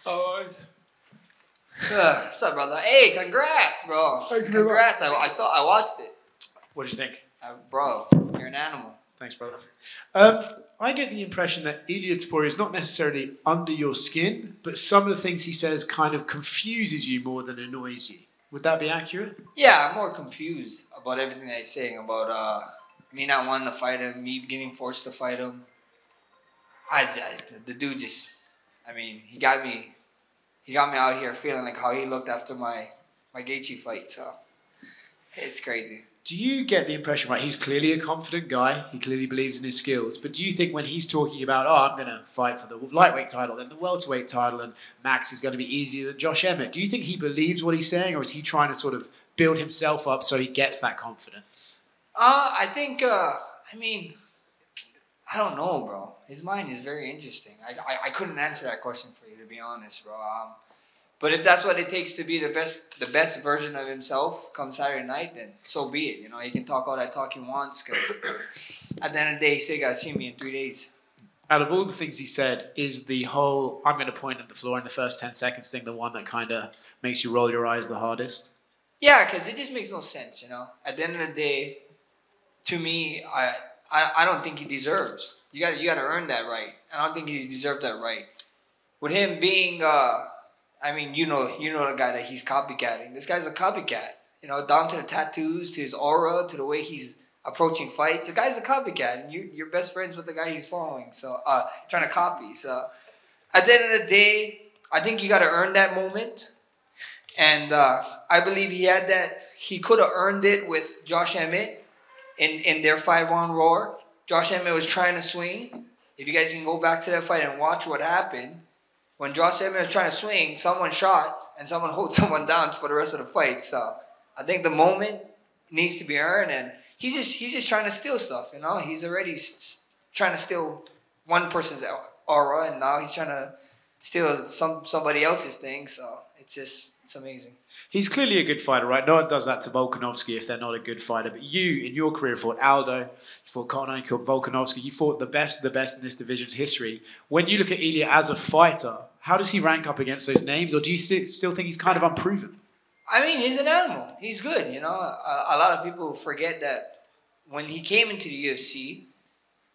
Oh, What's up, brother? Hey, congrats, bro. Congrats. I watched it. what do you think? Bro, you're an animal. Thanks, brother. I get the impression that Ilia Topuria is not necessarily under your skin, but some of the things he says kind of confuses you more than annoys you. Would that be accurate? Yeah, I'm more confused about everything that he's saying about me not wanting to fight him, me getting forced to fight him. The dude just, he got me out here feeling like how he looked after my Gaethje fight. So it's crazy. Do you get the impression, right, he's clearly a confident guy, he clearly believes in his skills, but do you think when he's talking about, I'm going to fight for the lightweight title, then the welterweight title, and Max is going to be easier than Josh Emmett, do you think he believes what he's saying, or is he trying to sort of build himself up so he gets that confidence? I think, I don't know, bro. His mind is very interesting. I couldn't answer that question for you, to be honest, bro. But if that's what it takes to be the best version of himself come Saturday night, then so be it. You know, he can talk all that talk he wants, because at the end of the day, he still got to see me in 3 days. Out of all the things he said, is the whole I'm going to point at the floor in the first 10 seconds thing the one that kind of makes you roll your eyes the hardest? Yeah, because it just makes no sense, you know. At the end of the day, to me, I don't think he deserves. You got to earn that right. I don't think he deserved that right. With him being... you know the guy that he's copycatting. This guy's a copycat. You know, down to the tattoos, to his aura, to the way he's approaching fights. The guy's a copycat, and you're best friends with the guy he's following. So, trying to copy. So, at the end of the day, I think you got to earn that moment. And I believe he had that. He could have earned it with Josh Emmett in their 5-round roar. Josh Emmett was trying to swing. If you guys can go back to that fight and watch what happened. When Josh Emmett was trying to swing, someone shot and someone hold someone down for the rest of the fight. So I think the moment needs to be earned, and he's just trying to steal stuff. You know, he's already trying to steal one person's aura, and now he's trying to steal somebody else's thing. So it's amazing. He's clearly a good fighter, right? No one does that to Volkanovski if they're not a good fighter. But you, in your career, fought Aldo, you fought Conor, you fought Volkanovski, you fought the best of the best in this division's history. When you look at Ilia as a fighter, how does he rank up against those names? Or do you still think he's kind of unproven? He's an animal. He's good, you know. A lot of people forget that when he came into the UFC,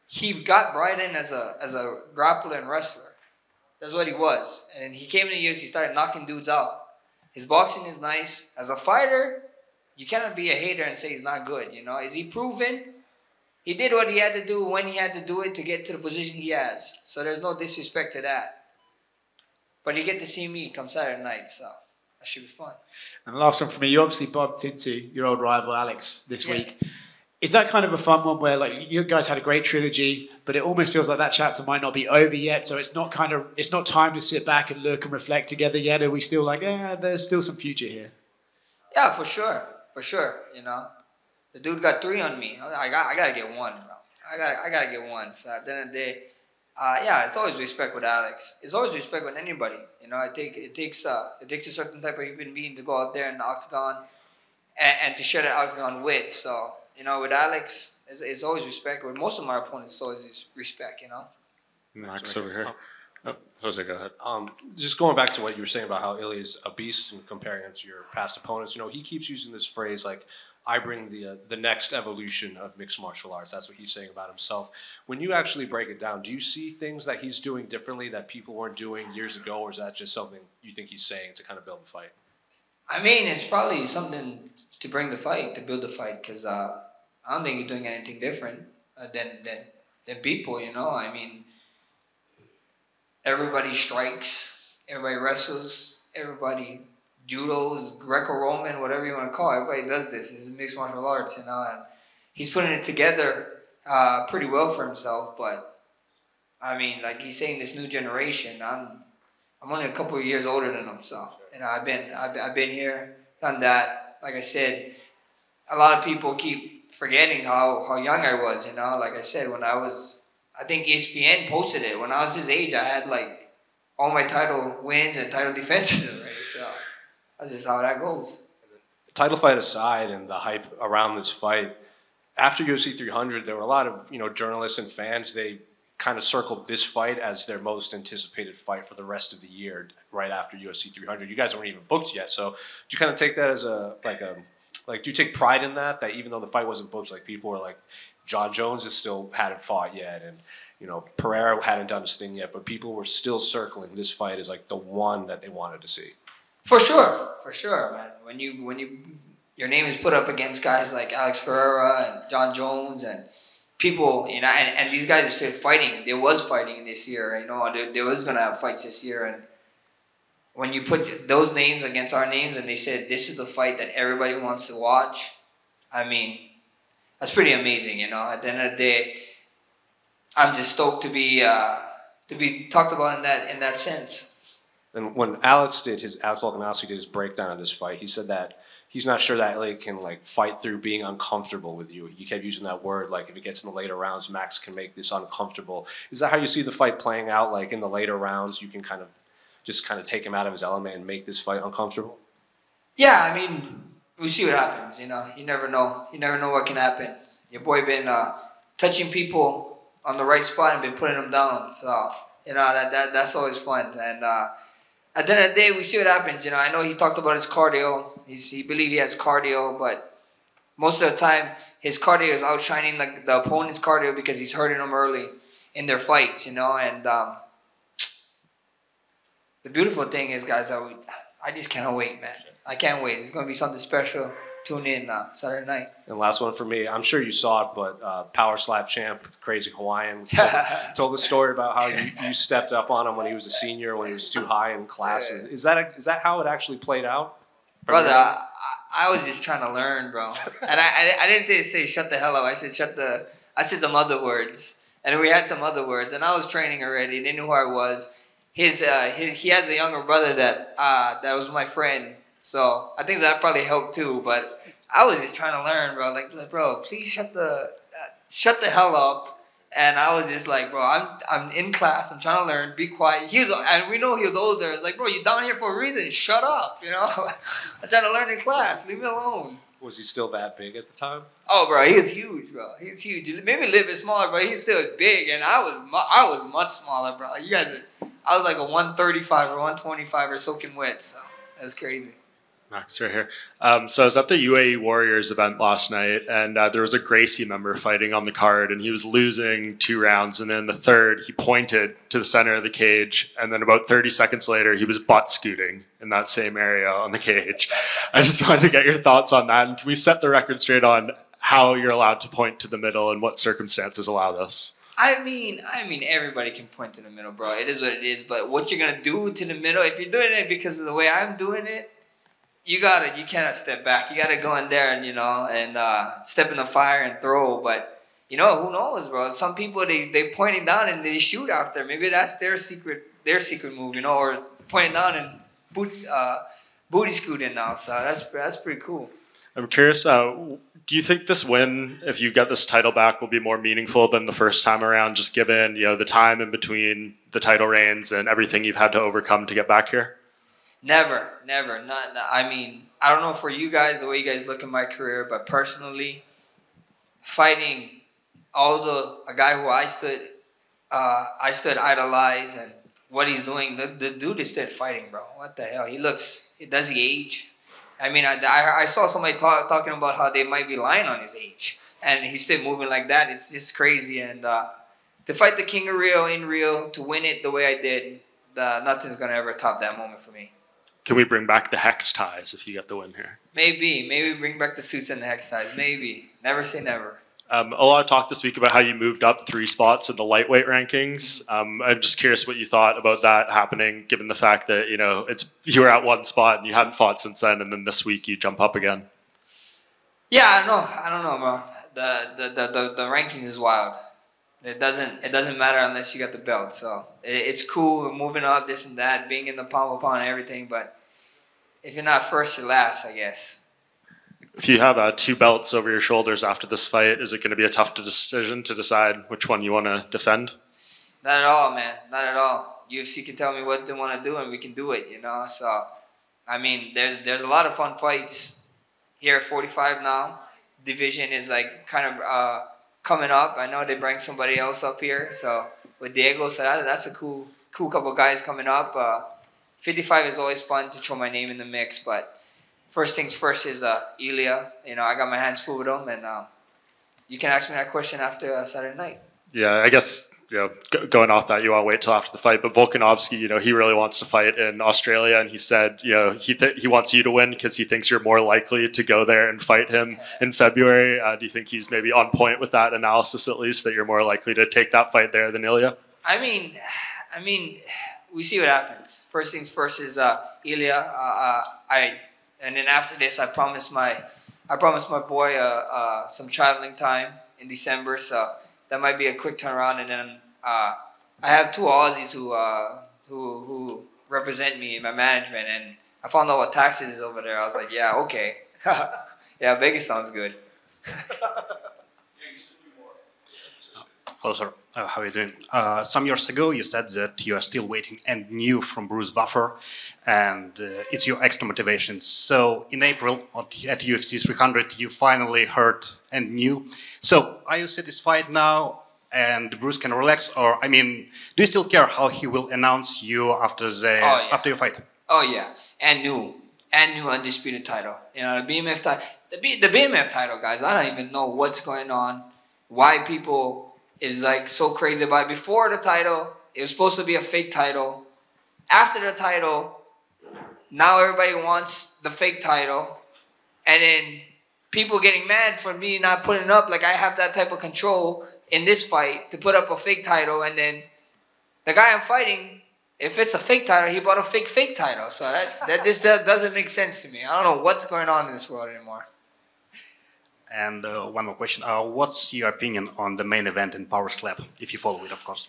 he got brought in as a grappler and wrestler. That's what he was. And he came into the UFC, started knocking dudes out. His boxing is nice. As a fighter, you cannot be a hater and say he's not good, you know. Is he proven? He did what he had to do when he had to do it to get to the position he has. So there's no disrespect to that. But you get to see me come Saturday night, so that should be fun. And the last one for me, you obviously bumped into your old rival Alex this week. Is that kind of a fun one where, like, you guys had a great trilogy, but it almost feels like that chapter might not be over yet, so it's not time to sit back and look and reflect together yet? Are we still like, there's still some future here? Yeah, for sure, you know. The dude got 3 on me. I gotta get 1, bro. I gotta get 1. So at the end of the day, it's always respect with Alex. It's always respect with anybody. You know, it takes a certain type of human being to go out there in the octagon and to share the octagon with. So, you know, with Alex, it's always respect. With most of my opponents, it's always respect, you know. Max over here. Oh, Jose, go ahead. Just going back to what you were saying about how Ilia is a beast and comparing him to your past opponents, you know, he keeps using this phrase like, I bring the next evolution of mixed martial arts. That's what he's saying about himself. When you actually break it down, do you see things that he's doing differently that people weren't doing years ago, or is that just something you think he's saying to kind of build the fight? It's probably something to bring the fight, to build the fight, because I don't think he's doing anything different than people, you know. Everybody strikes, everybody wrestles, everybody judos, Greco-Roman, whatever you want to call it. Everybody does this. It's mixed martial arts, you know, and he's putting it together pretty well for himself. But like he's saying, this new generation. I'm only a couple of years older than him, so you know, I've been here, done that. Like I said, a lot of people keep forgetting how young I was. You know, like I said, I think ESPN posted it. When I was his age, I had like all my title wins and title defenses already. So that's just how that goes. Title fight aside and the hype around this fight, after UFC 300, there were a lot of journalists and fans. They kind of circled this fight as their most anticipated fight for the rest of the year. right after UFC 300. You guys weren't even booked yet, so do you kind of take that as do you take pride in that even though the fight wasn't booked, like people were like, John Jones still hadn't fought yet, and Pereira hadn't done his thing yet, but people were still circling this fight as like the one that they wanted to see. For sure, man. When your name is put up against guys like Alex Pereira and John Jones and people, and these guys are still fighting. There was fighting this year, there was gonna have fights this year, and when you put those names against our names and they said this is the fight that everybody wants to watch, I mean, that's pretty amazing, At the end of the day, I'm just stoked to be talked about in that sense. And when Alex Volkanovski did his breakdown of this fight, he said that he's not sure that Ilia can fight through being uncomfortable with you. He kept using that word, if it gets in the later rounds, Max can make this uncomfortable. Is that how you see the fight playing out? In the later rounds, you can kind of take him out of his element and make this fight uncomfortable? Yeah, I mean, we'll see what happens. You never know. You never know what can happen. Your boy been touching people on the right spot and been putting them down. So that's always fun. And at the end of the day, we see what happens. I know he talked about his cardio. He believes he has cardio, but most of the time, his cardio is outshining the opponent's cardio because he's hurting them early in their fights, And the beautiful thing is, guys, I just cannot wait, man. I can't wait. It's going to be something special. Tune in Saturday night. And last one for me. I'm sure you saw it, but Power Slap champ, Crazy Hawaiian, told the story about how you stepped up on him when he was a senior, when he was too high in class. Yeah. Is that how it actually played out? Brother, I was just trying to learn, bro. And I didn't say shut the hell up. I said some other words. And then we had some other words. And I was training already. They knew who I was. He has a younger brother that was my friend. So I think that probably helped too. But I was just trying to learn, bro. Bro, please shut the hell up. And I was just like, bro, I'm in class. I'm trying to learn. Be quiet. And we know he was older. It's like, bro, you're down here for a reason. Shut up, I'm trying to learn in class. Leave me alone. Was he still that big at the time? Oh, bro, he was huge, bro. He's huge. Maybe a little bit smaller, but he's still big. And I was much smaller, bro. I was like a 135 or 125 or soaking wet. So that's crazy. Max, right here. So I was at the UAE Warriors event last night, and there was a Gracie member fighting on the card, and he was losing 2 rounds, and then the third, he pointed to the center of the cage, and then about 30 seconds later, he was butt scooting in that same area on the cage. I just wanted to get your thoughts on that, and can we set the record straight on how you're allowed to point to the middle and what circumstances allow this? I mean, everybody can point to the middle, bro. It is what it is, but what you're going to do to the middle, if you're doing it because of the way I'm doing it, you cannot step back. You gotta go in there and step in the fire and throw. But who knows, bro? Some people they pointing down and they shoot after. Maybe that's their secret move, or pointing down and booty scooting now. So that's pretty cool. I'm curious. Do you think this win, if you get this title back, will be more meaningful than the first time around? Just given the time in between the title reigns and everything you've had to overcome to get back here. Never. I mean, I don't know for you guys, the way you guys look at my career, but personally, fighting a guy who I stood idolize and what he's doing, the dude is still fighting, bro. What the hell? Does he age? I mean, I saw somebody talking about how they might be lying on his age, and he's still moving like that. It's just crazy. And to fight the King of Rio in Rio, to win it the way I did, nothing's going to ever top that moment for me. Can we bring back the hex ties if you get the win here? Maybe bring back the suits and the hex ties. Maybe. Never say never. A lot of talk this week about how you moved up 3 spots in the lightweight rankings. I'm just curious what you thought about that happening, given the fact that you were at 1 spot and you hadn't fought since then, and then this week you jump up again. Yeah, I don't know, bro. The ranking is wild. It doesn't matter unless you got the belt. So it's cool moving up, this and that, being in the pound for pound and everything, but if you're not first, you're last, I guess. If you have 2 belts over your shoulders after this fight, is it going to be a tough decision to decide which one you want to defend? Not at all, man. Not at all. UFC can tell me what they want to do, and we can do it, So, I mean, there's a lot of fun fights here at 45 now. Division is kind of coming up. I know they bring somebody else up here. So with Diego, so that's a cool couple guys coming up. 55 is always fun to throw my name in the mix, but first things first is Ilia. You know, I got my hands full with him, and you can ask me that question after Saturday night. Yeah, I guess, going off that, you want to wait till after the fight. But Volkanovski, he really wants to fight in Australia, and he said, he wants you to win because he thinks you're more likely to go there and fight him in February. Do you think he's maybe on point with that analysis, at least, that you're more likely to take that fight there than Ilia? I mean, we see what happens. First things first is Ilia. And then after this, I promised my boy some traveling time in December. So that might be a quick turnaround. And then I have two Aussies who represent me in my management. And I found out what taxes is over there. I was like, yeah, okay, yeah, Vegas sounds good. Hello, sir. How are you doing? Some years ago, you said that you are still waiting and new from Bruce Buffer, and it's your extra motivation. So in April at UFC 300, you finally heard and new. So are you satisfied now and Bruce can relax? Or, I mean, do you still care how he will announce you after after your fight? Oh, yeah. And new undisputed title. You know, the BMF title. The BMF title, guys, I don't even know what's going on. Why people is like so crazy about it. Before the title, it was supposed to be a fake title. After the title, now everybody wants the fake title. And then people getting mad for me not putting up, like I have that type of control in this fight to put up a fake title. And then the guy I'm fighting, if it's a fake title, he bought a fake title. So that doesn't make sense to me. I don't know what's going on in this world anymore. And one more question. What's your opinion on the main event in Power Slap, if you follow it, of course?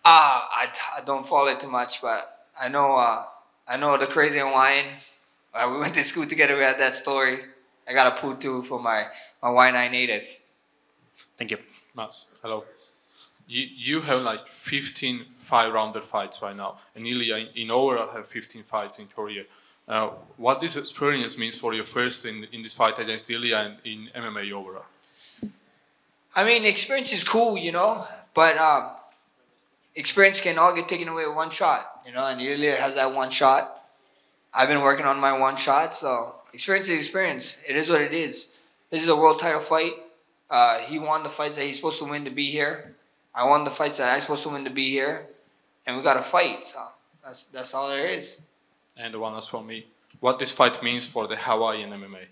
I don't follow it too much, but I know the Crazy Hawaiian. We went to school together. We had that story. I got a poo too for my Y9 native. Thank you. Mats, hello. You have like 15 5-rounder fights right now, and Ilia in overall have 15 fights in Korea. What this experience means for you first in this fight against Ilia and in MMA overall? I mean, experience is cool, you know, but experience can all get taken away with one shot, you know, and Ilia has that one shot. I've been working on my one shot, so experience is experience. It is what it is. This is a world title fight. He won the fights that he's supposed to win to be here. I won the fights that I'm supposed to win to be here, and we got to fight. So that's all there is. And the one that's for me. What this fight means for the Hawaiian MMA? It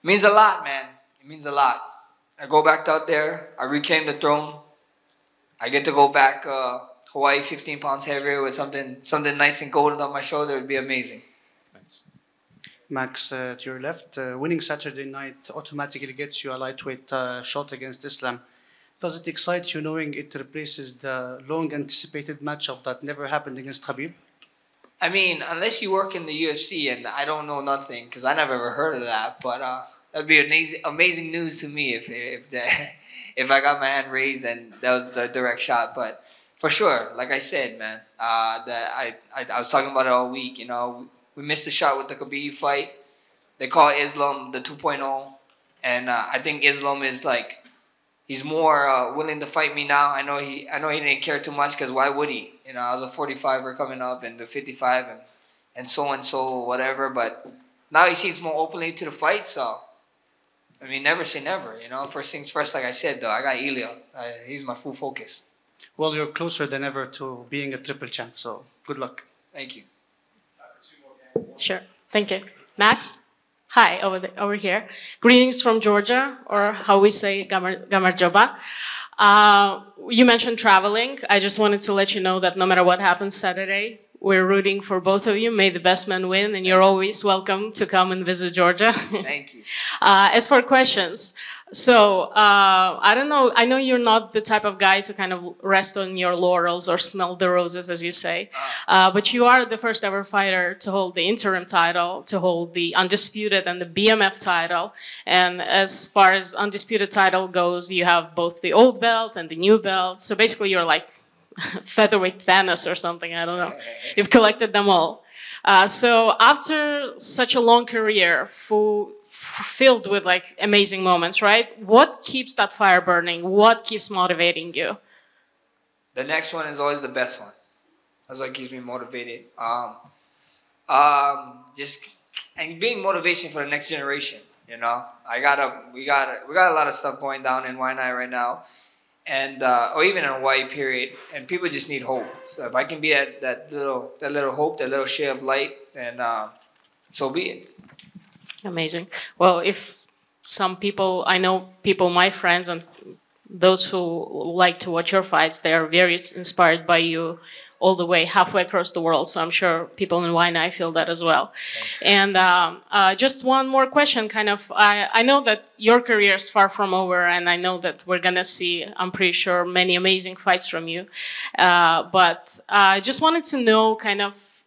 means a lot, man. It means a lot. I go back out there. I reclaim the throne. I get to go back Hawaii 15 pounds heavier with something nice and golden on my shoulder. It would be amazing. Thanks. Max, to your left, winning Saturday night automatically gets you a lightweight shot against Islam. Does it excite you knowing it replaces the long-anticipated matchup that never happened against Khabib? I mean, unless you work in the UFC, and I don't know nothing because I never ever heard of that. But that'd be amazing news to me if I got my hand raised and that was the direct shot. But for sure, like I said, man, that I was talking about it all week. You know, we missed the shot with the Khabib fight. They call Islam the 2.0, and I think Islam is like he's more willing to fight me now. I know he didn't care too much because why would he? You know, I was a 45er coming up and the 55 and so whatever. But now he seems more openly to the fight. So, I mean, never say never. You know, first things first, like I said, though, I got Ilia. He's my full focus. Well, you're closer than ever to being a triple champ, so good luck. Thank you. Sure. Thank you. Max? Hi, over here. Greetings from Georgia, or how we say Gamarjoba. You mentioned traveling. I just wanted to let you know that no matter what happens Saturday, we're rooting for both of you. May the best man win, and you're always welcome to come and visit Georgia. Thank you. As for questions, so I don't know. I know you're not the type of guy to kind of rest on your laurels or smell the roses, as you say. But you are the first ever fighter to hold the interim title, to hold the undisputed and the BMF title. And as far as undisputed title goes, you have both the old belt and the new belt. So basically, you're like featherweight Thanos or something. I don't know. You've collected them all. So after such a long career, filled with like amazing moments, right? What keeps that fire burning? What keeps motivating you? The next one is always the best one. That's what keeps me motivated. Just and being motivation for the next generation. You know, we got a lot of stuff going down in Waianae right now, and or even in Hawaii, period. And people just need hope. So if I can be that little hope, that little share of light, then so be it. Amazing. Well, if some people, I know people, my friends, and those who like to watch your fights, they are very inspired by you all the way halfway across the world. So I'm sure people in Waianae feel that as well. And just one more question, kind of. I know that your career is far from over, and I know that we're going to see, I'm pretty sure, many amazing fights from you. But I just wanted to know, kind of,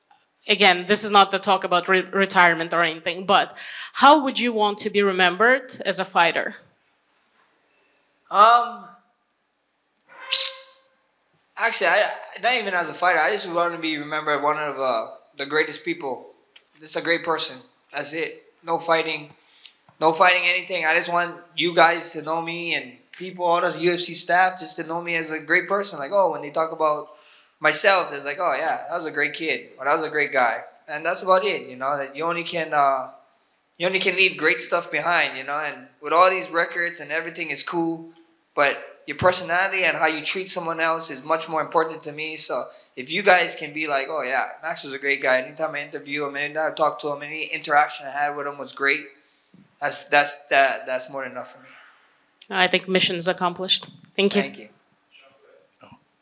again, this is not the talk about retirement or anything, but how would you want to be remembered as a fighter? Actually, not even as a fighter. I just want to be remembered one of the greatest people. Just a great person. That's it. No fighting anything. I just want you guys to know me and people, all the UFC staff, just to know me as a great person. Like, oh, when they talk about myself, it's like, oh yeah, that was a great kid, or that was a great guy, and that's about it. You know, that you only can leave great stuff behind. You know, and with all these records and everything is cool, but your personality and how you treat someone else is much more important to me. So if you guys can be like, oh yeah, Max was a great guy. Anytime I interview him, anytime I talk to him, any interaction I had with him was great. That's more than enough for me. I think mission is accomplished. Thank you. Thank you.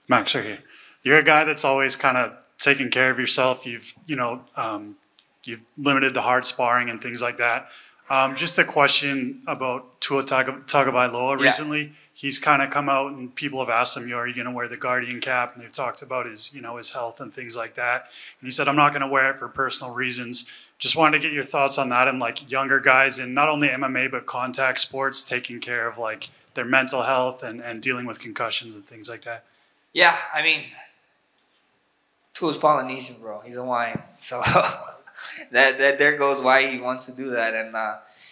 Max, right here. You're a guy that's always kind of taking care of yourself. You've limited the hard sparring and things like that. Just a question about Tua Tagovailoa recently. He's kind of come out and people have asked him, are you going to wear the Guardian cap? And they've talked about his health and things like that. And he said, I'm not going to wear it for personal reasons. Just wanted to get your thoughts on that and like younger guys in not only MMA, but contact sports, taking care of like their mental health and dealing with concussions and things like that. Yeah, I mean, Tua's Polynesian, bro. He's Hawaiian. So that there goes why he wants to do that. And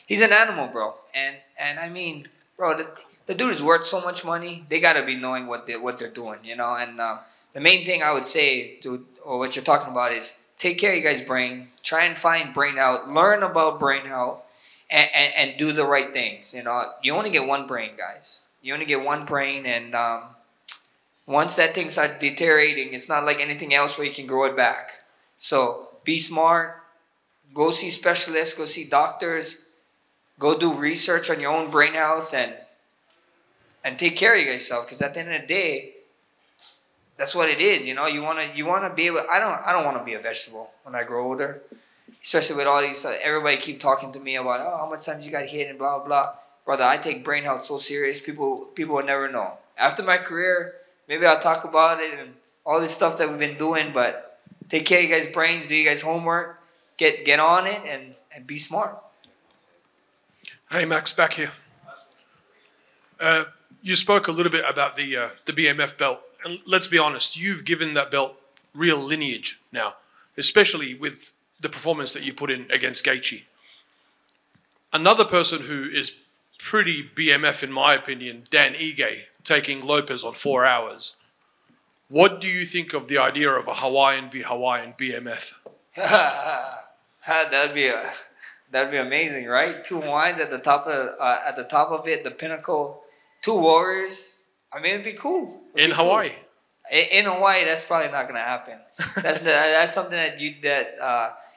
he's an animal, bro. And I mean, bro, the dude is worth so much money. They got to be knowing what they're doing, you know. And the main thing I would say or what you're talking about is take care of your guys' brain. Try and find brain health. Learn about brain health and do the right things, you know. You only get one brain, guys. You only get one brain. And once that thing starts deteriorating, it's not like anything else where you can grow it back. So be smart. Go see specialists. Go see doctors. Go do research on your own brain health and take care of yourself, because at the end of the day, that's what it is. You know, you wanna be able. I don't want to be a vegetable when I grow older, especially with all these. Everybody keep talking to me about how much times you got hit and blah blah blah. Brother, I take brain health so serious. People will never know. After my career, maybe I'll talk about it and all this stuff that we've been doing. But take care of you guys' brains. Do you guys' homework. Get on it and be smart. Hey Max, back here. You spoke a little bit about the BMF belt, and let's be honest, you've given that belt real lineage now, especially with the performance that you put in against Gaethje. Another person who is pretty BMF in my opinion, Dan Ige, taking Lopez on 4 hours. What do you think of the idea of a Hawaiian v Hawaiian BMF? That'd be amazing, right? 2 Hawaiians at the top of it, the pinnacle. 2 warriors. I mean, it'd be cool. In Hawaii. In Hawaii, that's probably not gonna happen. That's something that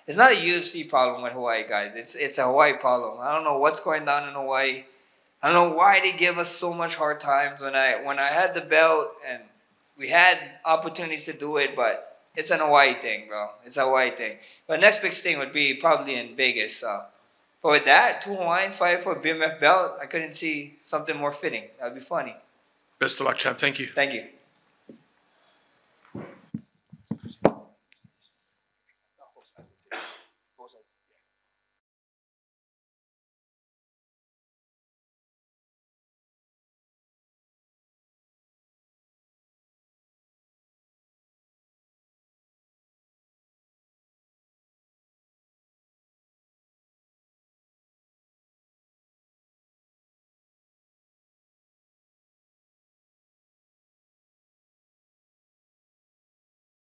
it's not a UFC problem with Hawaii, guys. It's a Hawaii problem. I don't know what's going down in Hawaii. I don't know why they give us so much hard times when I had the belt and we had opportunities to do it, but it's an Hawaii thing, bro. It's a Hawaii thing. But next big thing would be probably in Vegas. But with that, 2 Hawaiian fight for a BMF belt, I couldn't see something more fitting. That'd be funny. Best of luck, champ. Thank you. Thank you.